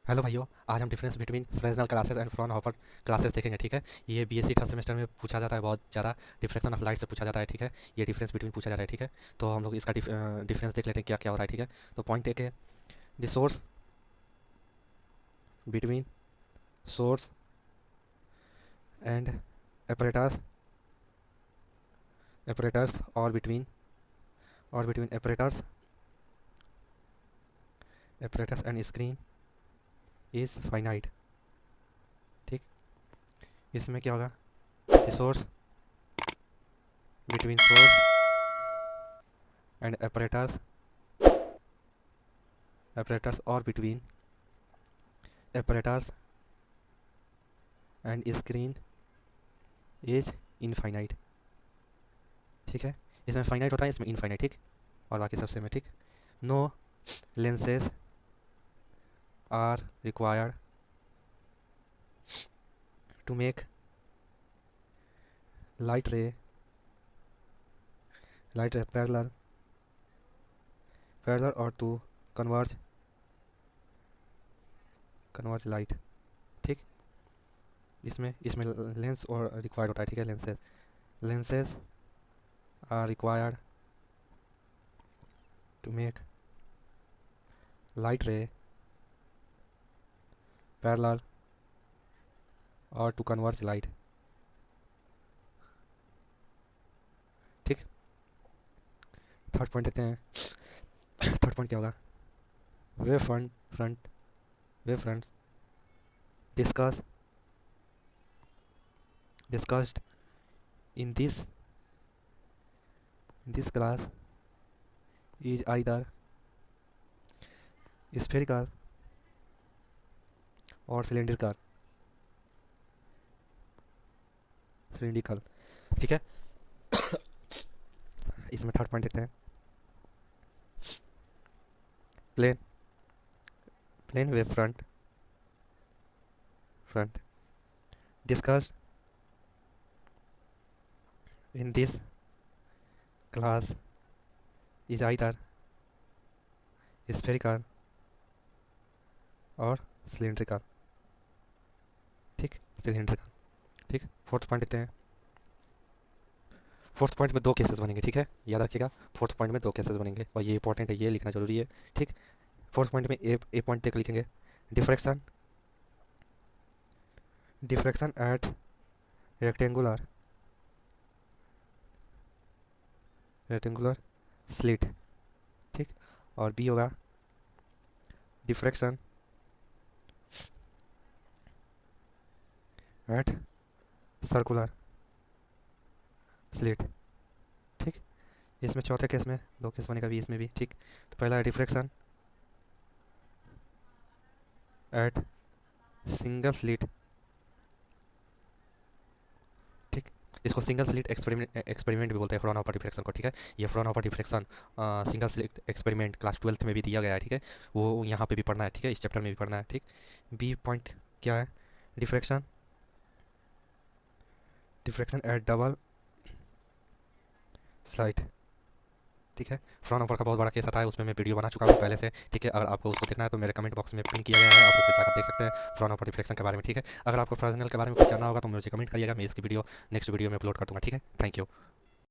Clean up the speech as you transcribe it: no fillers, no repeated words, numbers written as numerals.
Hello भाइयों, आज हम difference between Fresnel classes and Fraunhofer classes देखेंगे। ठीक है, ये बीएससी थर्ड सेमेस्टर में पूछा जाता है, बहुत ज़्यादा डिफ्रेक्शन ऑफ लाइट से पूछा जाता है। ठीक है, ये डिफरेंस बिटवीन पूछा जा रहा है। ठीक है, तो हम लोग इसका डिफरेंस देख लेते हैं क्या क्या हो रहा है। ठीक है, तो पॉइंट एक है, the source between source and apparatus apparatus और between apparatus and screen is finite. ठीक, इसमें क्या होगा, the source between source and apparatus और between apparatus and screen is infinite. ठीक है, इसमें फाइनाइट होता है, इसमें इनफाइनाइट। ठीक, और बाकी सबसे में ठीक। No lenses are required to make light ray parallel और टू कन्वर्ज लाइट। ठीक, इसमें इसमें लेंस और रिक्वायर्ड होता है। ठीक है, lenses are required to make light ray parallel और टू कन्वर्ज लाइट। ठीक, थर्ड पॉइंट देखते हैं। थर्ड पॉइंट क्या होगा, wave front wave front discuss discussed in this class is either spherical or cylindrical। ठीक है, इसमें थर्ड पॉइंट देखते हैं। Plane plane wave front discussed in this class is either spherical और cylindrical। ठीक, सिलेंड्रिकल। ठीक, फोर्थ पॉइंट देखते हैं। फोर्थ पॉइंट में दो केसेस बनेंगे। ठीक है, याद रखिएगा, फोर्थ पॉइंट में दो केसेस बनेंगे और ये इंपॉर्टेंट है, ये लिखना जरूरी है। ठीक, फोर्थ पॉइंट में ए पॉइंट तक लिखेंगे, diffraction diffraction at rectangular rectangular slit. ठीक, और बी होगा डिफ्रैक्शन एट सर्कुलर स्लिट। ठीक, इसमें चौथे केस में दो केस बनेगा भी, इसमें भी। ठीक, तो पहला है डिफ्रैक्शन एट सिंगल स्लिट। ठीक, इसको सिंगल स्लिट एक्सपेरिमेंट भी बोलते हैं, फ्रॉनहोफर डिफ्रैक्शन को। ठीक है, ये Fraunhofer diffraction single slit experiment class 12th में भी दिया गया है। ठीक है, वो यहाँ पे भी पढ़ना है। ठीक है, इस चैप्टर में भी पढ़ना है। ठीक, बी पॉइंट क्या है, diffraction diffraction at double slight. ठीक है, फ्रॉनहोफर का बहुत बड़ा केस आता है, उसमें मैं वीडियो बना चुका हूँ पहले से। ठीक है, अगर आपको उसको देखना है तो मेरे कमेंट बॉक्स में पिन किया गया है, आप उससे जाकर देख सकते हैं फ्रॉनहोफर डिफ्रैक्शन के बारे में। ठीक है, अगर आपको फ्रेस्नेल के बारे में कुछ जानना होगा तो मुझे कमेंट करिएगा, मैं इसकी वीडियो नेक्स्ट वीडियो में अपलोड कर दूँगा। ठीक है, थैंक यू।